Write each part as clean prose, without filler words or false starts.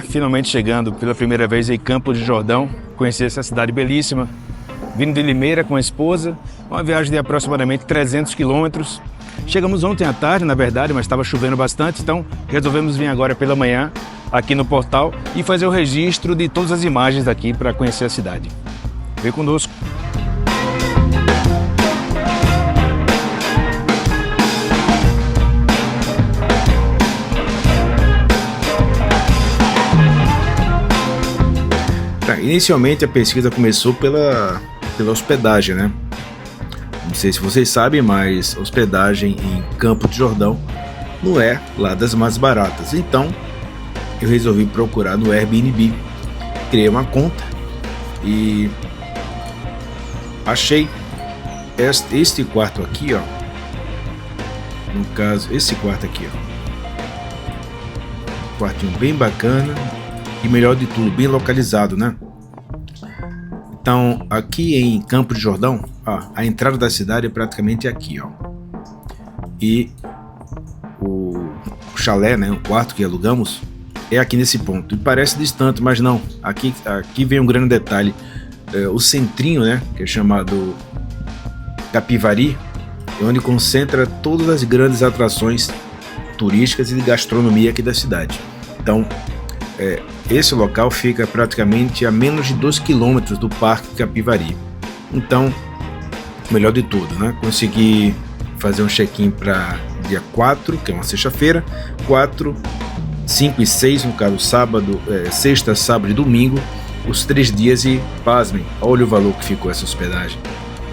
Finalmente chegando pela primeira vez em Campos do Jordão, conheci essa cidade belíssima, vindo de Limeira com a esposa, uma viagem de aproximadamente 300 quilômetros. Chegamos ontem à tarde, na verdade, mas estava chovendo bastante, então resolvemos vir agora pela manhã aqui no portal e fazer o registro de todas as imagens daqui para conhecer a cidade. Vem conosco! Inicialmente a pesquisa começou pela hospedagem, né? Não sei se vocês sabem, mas hospedagem em Campos do Jordão não é lá das mais baratas. Então eu resolvi procurar no Airbnb, criei uma conta e achei este quarto aqui, ó. No caso, esse quarto aqui, ó. Quartinho bem bacana e, melhor de tudo, bem localizado, né? Então, aqui em Campos do Jordão, a entrada da cidade é praticamente aqui, ó. E o chalé, né, o quarto que alugamos, é aqui nesse ponto. E parece distante, mas não. Aqui vem um grande detalhe. O centrinho, né, que é chamado Capivari, é onde concentra todas as grandes atrações turísticas e de gastronomia aqui da cidade. Então, esse local fica praticamente a menos de 2 quilômetros do Parque Capivari. Então, melhor de tudo, né? Consegui fazer um check-in para dia 4, que é uma sexta-feira, 4, 5 e 6, no caso sábado, sexta, sábado e domingo, os 3 dias e, pasmem, olha o valor que ficou essa hospedagem.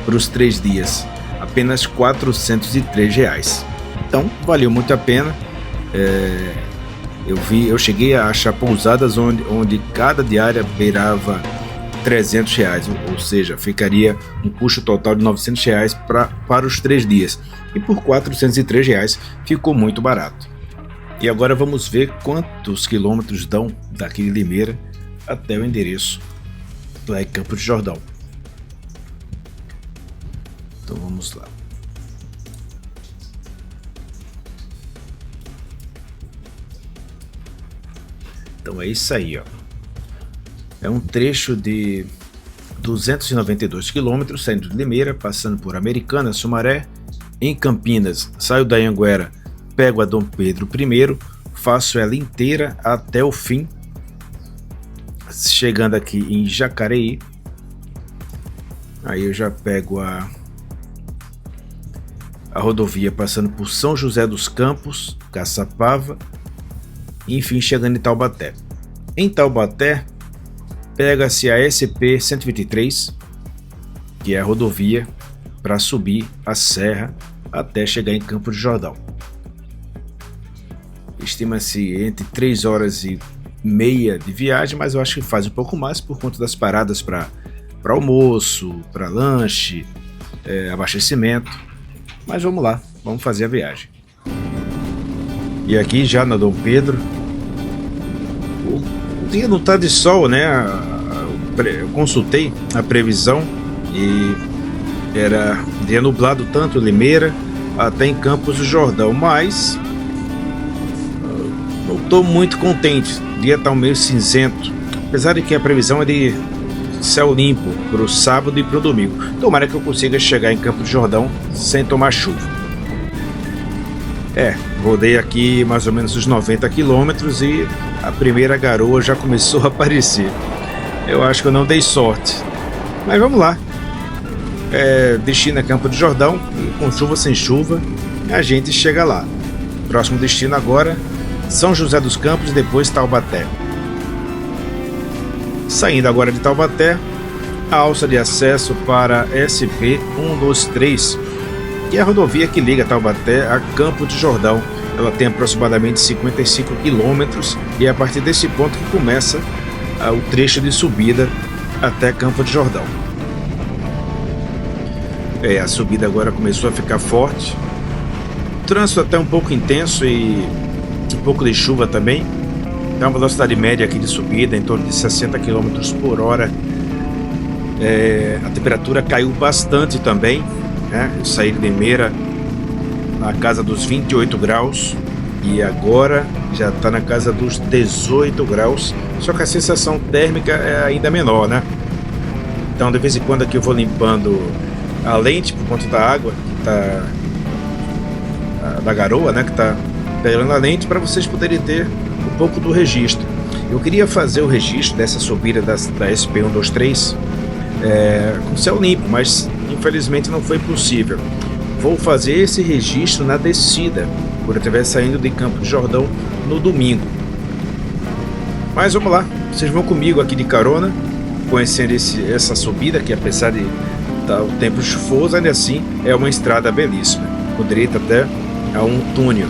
Para os 3 dias, apenas R$ 403. Então, valeu muito a pena. Eu cheguei a achar pousadas onde cada diária beirava R$300, ou seja, ficaria um custo total de R$900 para os 3 dias. E por R$403 ficou muito barato. E agora vamos ver quantos quilômetros dão daqui de Limeira até o endereço lá em Campos do Jordão. Então vamos lá. Então é isso aí, ó. É um trecho de 292 quilômetros saindo de Limeira, passando por Americana, Sumaré, em Campinas. Saio da Anhanguera, pego a Dom Pedro I, faço ela inteira até o fim, chegando aqui em Jacareí. Aí eu já pego a rodovia passando por São José dos Campos, Caçapava, enfim, chegando em Taubaté. Em Taubaté, pega-se a SP-123, que é a rodovia para subir a serra até chegar em Campos do Jordão. Estima-se entre 3 horas e meia de viagem, mas eu acho que faz um pouco mais por conta das paradas para almoço, para lanche, abastecimento. Mas vamos lá, vamos fazer a viagem. E aqui já na Dom Pedro, o dia não está de sol, né? Eu consultei a previsão e era dia nublado tanto em Limeira até em Campos do Jordão, mas não estou muito contente. O dia está meio cinzento, apesar de que a previsão é de céu limpo para o sábado e para o domingo. Tomara que eu consiga chegar em Campos do Jordão sem tomar chuva. Rodei aqui mais ou menos os 90 quilômetros e a primeira garoa já começou a aparecer. Eu acho que eu não dei sorte, mas vamos lá. Destino é Campos do Jordão, e com chuva sem chuva a gente chega lá. Próximo destino agora, São José dos Campos e depois Taubaté. Saindo agora de Taubaté, a alça de acesso para SP-123, que é a rodovia que liga Taubaté a Campos do Jordão. Ela tem aproximadamente 55 quilômetros e é a partir desse ponto que começa o trecho de subida até Campos do Jordão. A subida agora começou a ficar forte. O trânsito até um pouco intenso e um pouco de chuva também. Tem uma velocidade média aqui de subida em torno de 60 km por hora. A temperatura caiu bastante também, né? Eu saí de Limeira na casa dos 28 graus e agora já está na casa dos 18 graus, só que a sensação térmica é ainda menor, né? Então de vez em quando aqui eu vou limpando a lente por conta da água que tá da garoa, né, que tá pegando a lente, para vocês poderem ter um pouco do registro. Eu queria fazer o registro dessa subida da SP123 com céu limpo, mas infelizmente não foi possível. Vou fazer esse registro na descida, quando eu estiver saindo de Campos do Jordão no domingo. Mas vamos lá, vocês vão comigo aqui de carona, conhecendo essa subida, que apesar de estar o tempo chuvoso, ainda assim é uma estrada belíssima, com direito até a um túnel.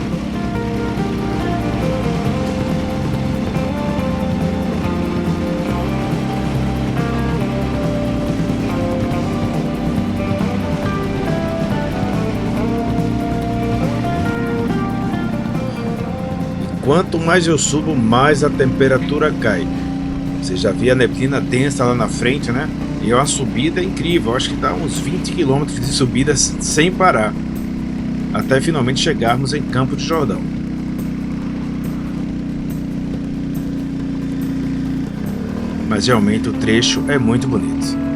Quanto mais eu subo, mais a temperatura cai. Você já viu a neblina densa lá na frente, né? E é uma subida incrível. Eu acho que dá uns 20 km de subida sem parar, até finalmente chegarmos em Campos do Jordão. Mas realmente o trecho é muito bonito.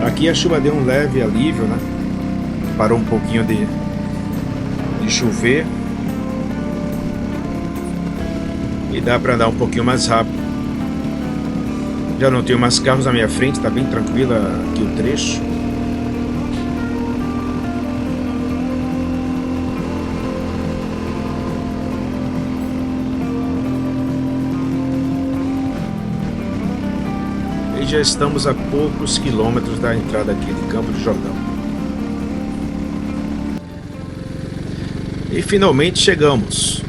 Aqui a chuva deu um leve alívio, né? Parou um pouquinho de chover e dá para andar um pouquinho mais rápido. Já não tenho mais carros na minha frente, tá bem tranquila aqui o trecho. E já estamos a poucos quilômetros da entrada aqui de Campos do Jordão. E finalmente chegamos.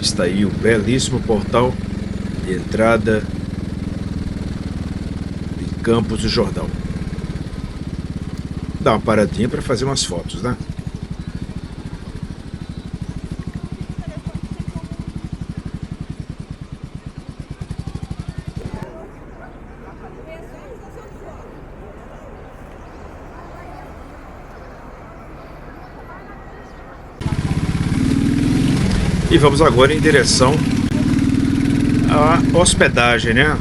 Está aí o belíssimo portal de entrada de Campos do Jordão. Dá uma paradinha para fazer umas fotos, né? E vamos agora em direção à hospedagem, né?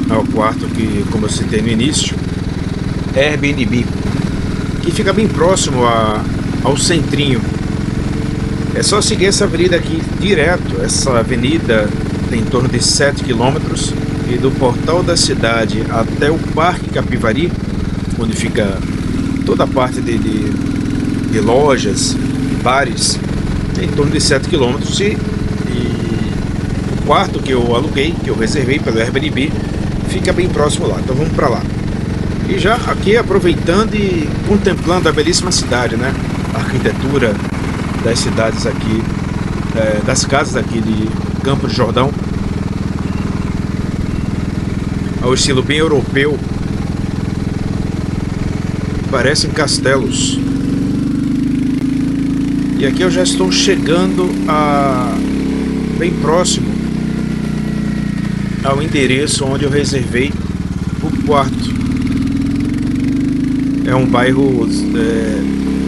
Ao quarto que, como eu citei no início, é Airbnb, que fica bem próximo ao centrinho. É só seguir essa avenida aqui direto. Essa avenida tem em torno de 7 quilômetros, e do portal da cidade até o Parque Capivari, onde fica toda a parte de lojas, bares, em torno de 7 km, e o quarto que eu aluguei, que eu reservei pelo Airbnb, fica bem próximo lá. Então vamos para lá. E já aqui aproveitando e contemplando a belíssima cidade, né? A arquitetura das cidades aqui, das casas aqui de Campos do Jordão, ao estilo bem europeu, parecem castelos. E aqui eu já estou chegando bem próximo ao endereço onde eu reservei o quarto. É um bairro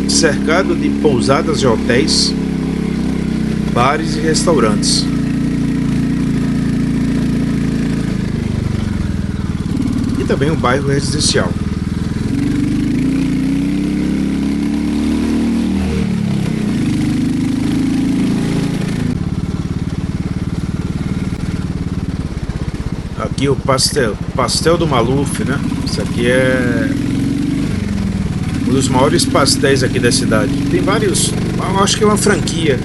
cercado de pousadas e hotéis, bares e restaurantes. E também um bairro residencial. Aqui o pastel do Maluf, né? Isso aqui é um dos maiores pastéis aqui da cidade. Tem vários, acho que é uma franquia.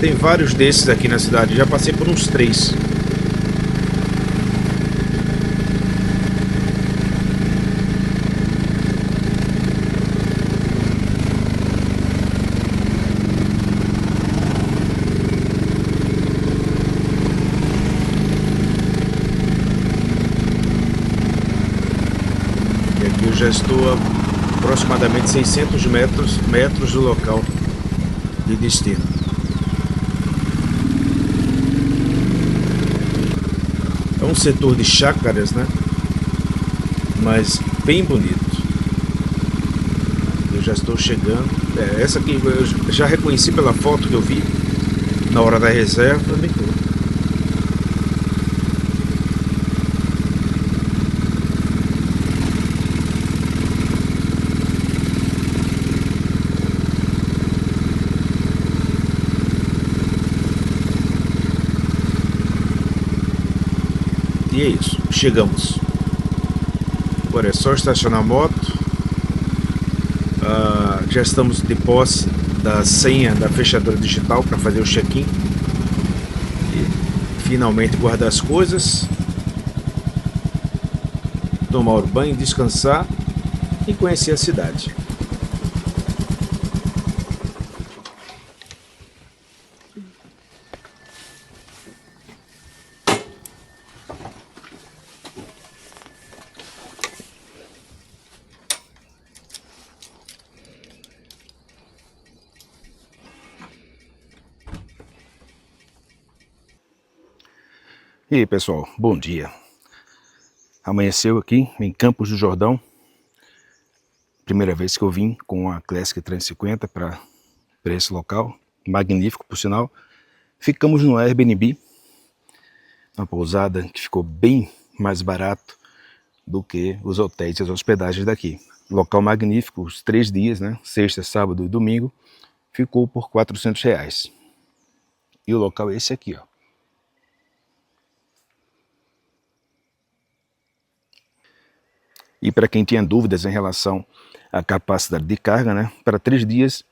Tem vários desses aqui na cidade. Já passei por uns 3. Eu já estou a aproximadamente 600 metros do local de destino. um setor de chácaras, né? Mas bem bonito. Eu já estou chegando. Essa aqui eu já reconheci pela foto que eu vi na hora da reserva. E é isso, chegamos. Agora é só estacionar a moto. Já estamos de posse da senha da fechadura digital para fazer o check-in. E finalmente guardar as coisas. Tomar o banho, descansar e conhecer a cidade. E aí, pessoal, bom dia. Amanheceu aqui em Campos do Jordão. Primeira vez que eu vim com a Classic 350 para esse local. Magnífico, por sinal. Ficamos no Airbnb, uma pousada que ficou bem mais barato do que os hotéis e as hospedagens daqui. Local magnífico, os 3 dias, né? Sexta, sábado e domingo, ficou por R$400. E o local é esse aqui, ó. E para quem tinha dúvidas em relação à capacidade de carga, né? Para 3 dias,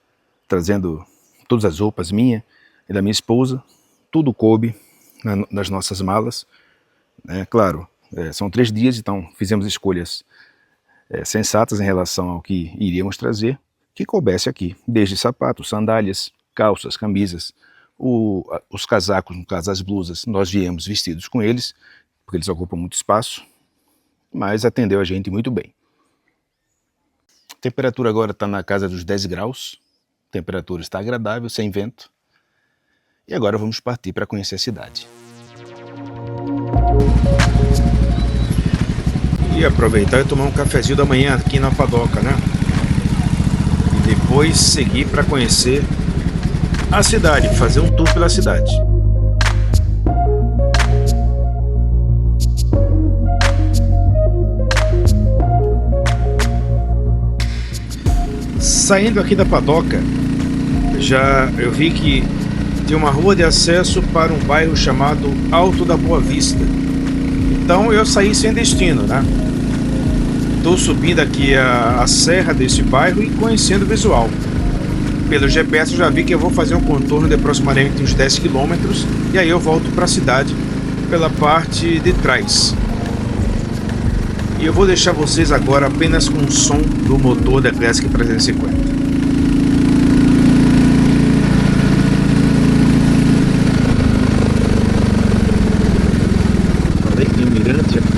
trazendo todas as roupas minha e da minha esposa, tudo coube nas nossas malas, né? Claro, são 3 dias, então fizemos escolhas sensatas em relação ao que iríamos trazer, que coubesse aqui, desde sapatos, sandálias, calças, camisas, os casacos, no caso as blusas, nós viemos vestidos com eles, porque eles ocupam muito espaço, mas atendeu a gente muito bem. A temperatura agora está na casa dos 10 graus, a temperatura está agradável, sem vento, e agora vamos partir para conhecer a cidade. E aproveitar e tomar um cafezinho da manhã aqui na Padoca, né? E depois seguir para conhecer a cidade, fazer um tour pela cidade. Saindo aqui da Padoca, eu vi que tem uma rua de acesso para um bairro chamado Alto da Boa Vista. Então eu saí sem destino, né? Estou subindo aqui a serra desse bairro e conhecendo o visual. Pelo GPS eu já vi que eu vou fazer um contorno de aproximadamente uns 10 quilômetros e aí eu volto para a cidade pela parte de trás. E eu vou deixar vocês agora apenas com o som do motor da Classic 350. Falei que tem um mirante aqui.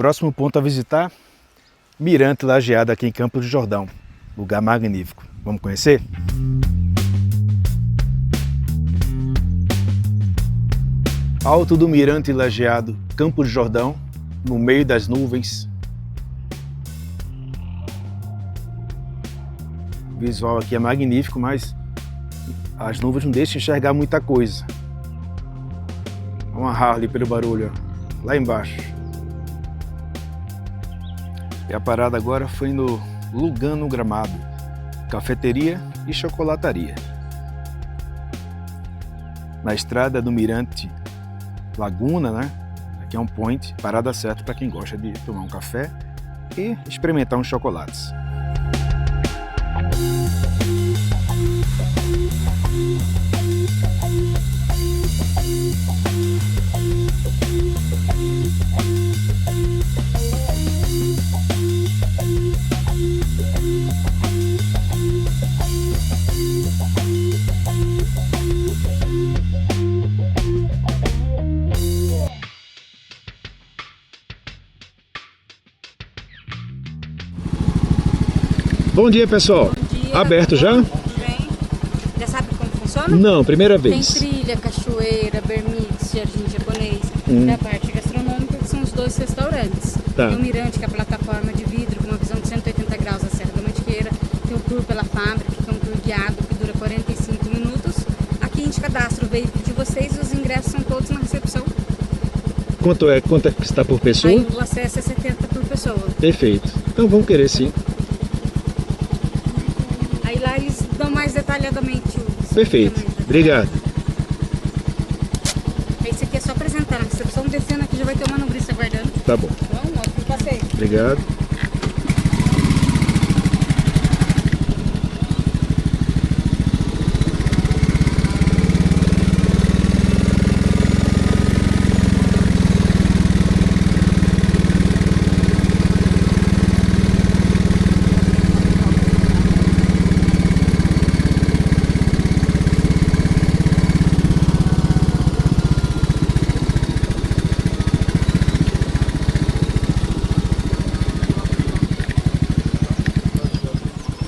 Próximo ponto a visitar, Mirante Lajeado aqui em Campos do Jordão. Lugar magnífico. Vamos conhecer? Alto do Mirante Lajeado, Campos do Jordão, no meio das nuvens. O visual aqui é magnífico, mas as nuvens não deixam enxergar muita coisa. Uma Harley pelo barulho, ó, lá embaixo. E a parada agora foi no Lugano Gramado, cafeteria e chocolataria. Na estrada do Mirante Laguna, né? Aqui é um point, parada certa para quem gosta de tomar um café e experimentar uns chocolates. Bom dia, pessoal. Bom dia. Aberto já? Bem. Já sabe como funciona? Não, primeira vez. Tem trilha, cachoeira, bermix, jardim japonês. Da parte gastronômica, que são os dois restaurantes. Tá. Tem o Mirante, que é a plataforma de vidro com uma visão de 180 graus da Serra da Mantiqueira. Tem o tour pela fábrica, que é um tour guiado que dura 45 minutos. Aqui a gente cadastra o veículo de vocês e os ingressos são todos na recepção. Quanto é que está por pessoa? Aí o acesso é 70 por pessoa. Perfeito. Então vamos querer sim. Aí lá eles dão mais detalhadamente o Perfeito. serviço. Obrigado. Esse aqui é só apresentar na recepção, descendo aqui já vai ter uma manobrista aguardando. Tá bom. Vamos, ótimo passeio. Obrigado.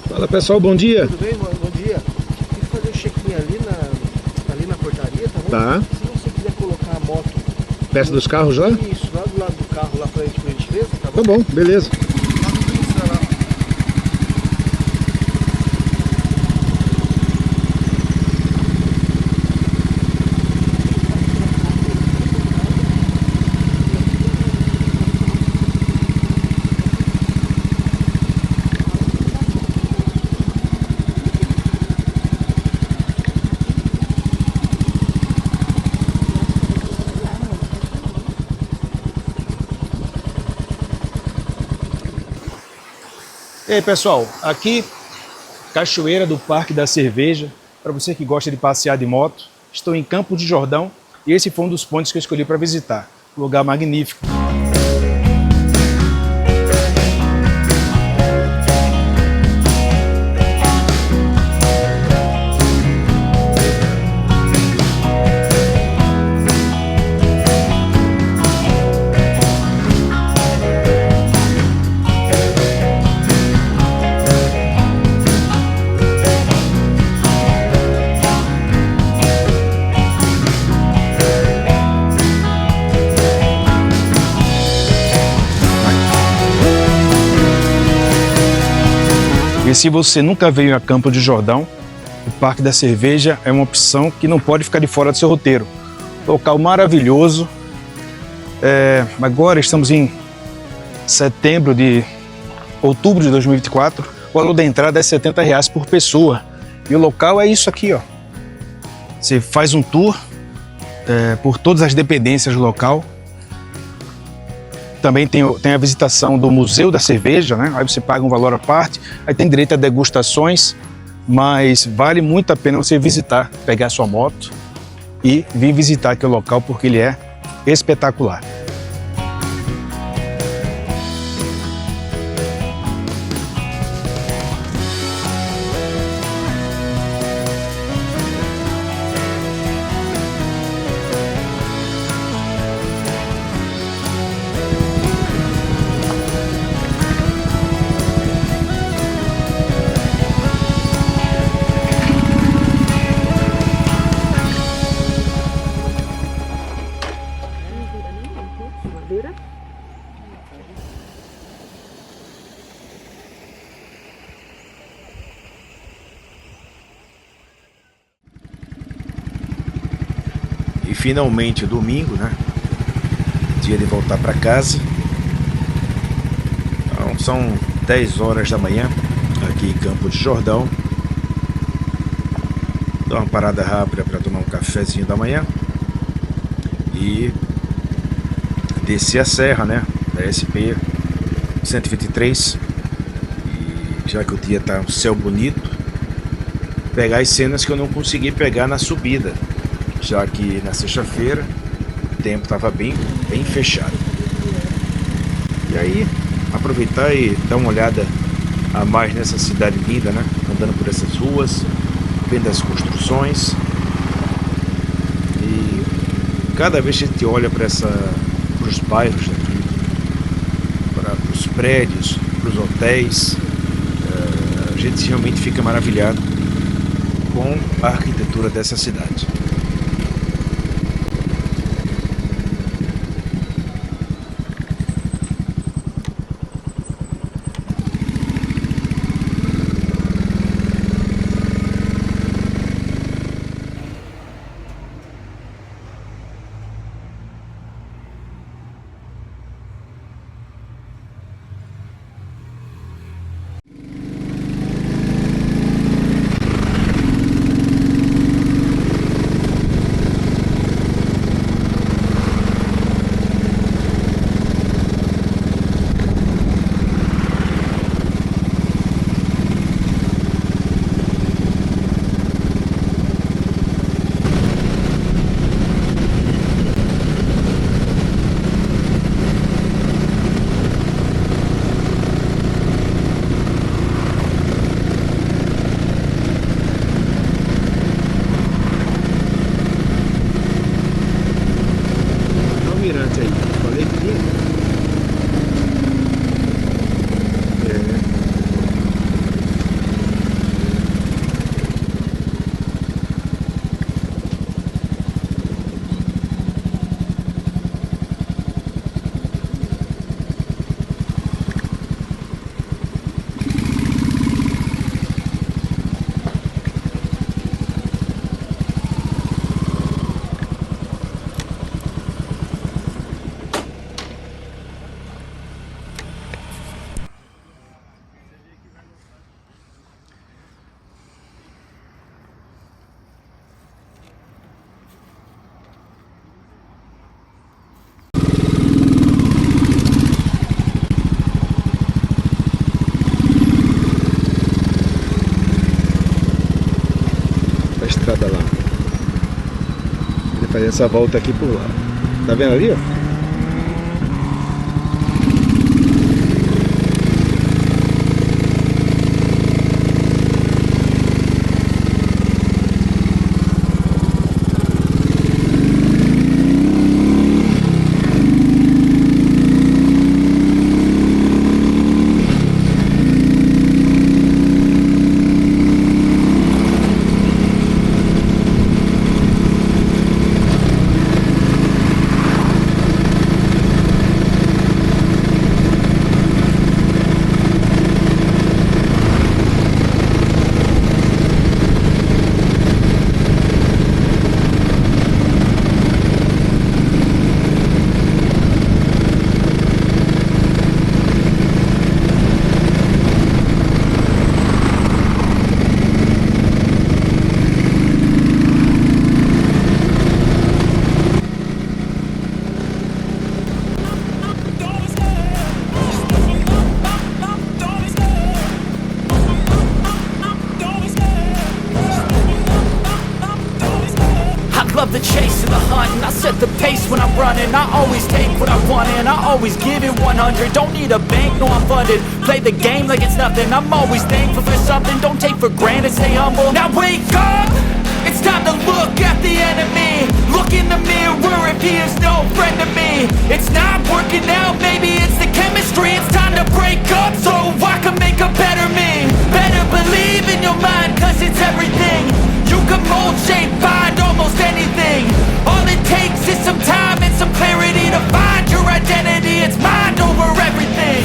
Fala pessoal, bom dia. Tudo bem? Bom dia. Tem que fazer o check-in ali na portaria, tá bom? Tá. Se você quiser colocar a moto... Peça dos carros já? Isso, lá do lado do carro, lá pra gente, por gentileza, tá bom? Tá bom, beleza. E aí pessoal, aqui Cachoeira do Parque da Cerveja, para você que gosta de passear de moto. Estou em Campos do Jordão e esse foi um dos pontos que eu escolhi para visitar. Lugar magnífico. E se você nunca veio a Campos do Jordão, o Parque da Cerveja é uma opção que não pode ficar de fora do seu roteiro. Local maravilhoso. Agora estamos em outubro de 2024. O valor da entrada é R$70 por pessoa. E o local é isso aqui, ó. Você faz um tour por todas as dependências do local. Também tem a visitação do Museu da Cerveja, né? Aí você paga um valor à parte, aí tem direito a degustações, mas vale muito a pena você visitar, pegar sua moto e vir visitar aqui o local porque ele é espetacular. finalmente domingo, né? Dia de voltar para casa. Então, são 10 horas da manhã aqui em Campos de Jordão. Dá uma parada rápida para tomar um cafezinho da manhã e descer a serra, né? Da SP 123. E já que o dia tá um céu bonito, pegar as cenas que eu não consegui pegar na subida, já que na sexta-feira o tempo estava bem fechado. E aí, aproveitar e dar uma olhada a mais nessa cidade linda, né? Andando por essas ruas, vendo as construções. E cada vez que a gente olha para os bairros aqui, para os prédios, para os hotéis, a gente realmente fica maravilhado com a arquitetura dessa cidade. Estrada lá. Vou fazer essa volta aqui por lá. Tá vendo ali, ó? The chase and the hunt, and I set the pace when I'm running. I always take what I want and I always give it 100. Don't need a bank, no I'm funded. Play the game like it's nothing. I'm always thankful for something. Don't take for granted, stay humble. Now wake up, it's time to look at the enemy. Look in the mirror if he is no friend to me. It's not working out, maybe it's the chemistry. It's time to break up so I can make a better me. Better believe in your mind, cause it's everything. You can mold, shape, find almost anything. All it takes is some time and some clarity to find your identity. It's mind over everything.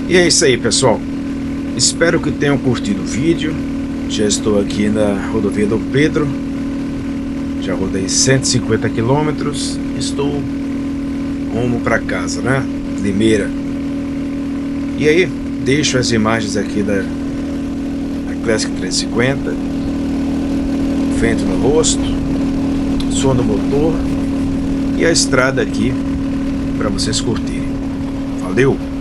E é isso aí, pessoal. Espero que tenham curtido o vídeo. Já estou aqui na rodovia do Pedro. Já rodei 150 quilômetros. Estou rumo para casa, né? Limeira. E aí, deixo as imagens aqui da Classic 350. Vento no rosto, som do motor e a estrada aqui para vocês curtirem. Valeu!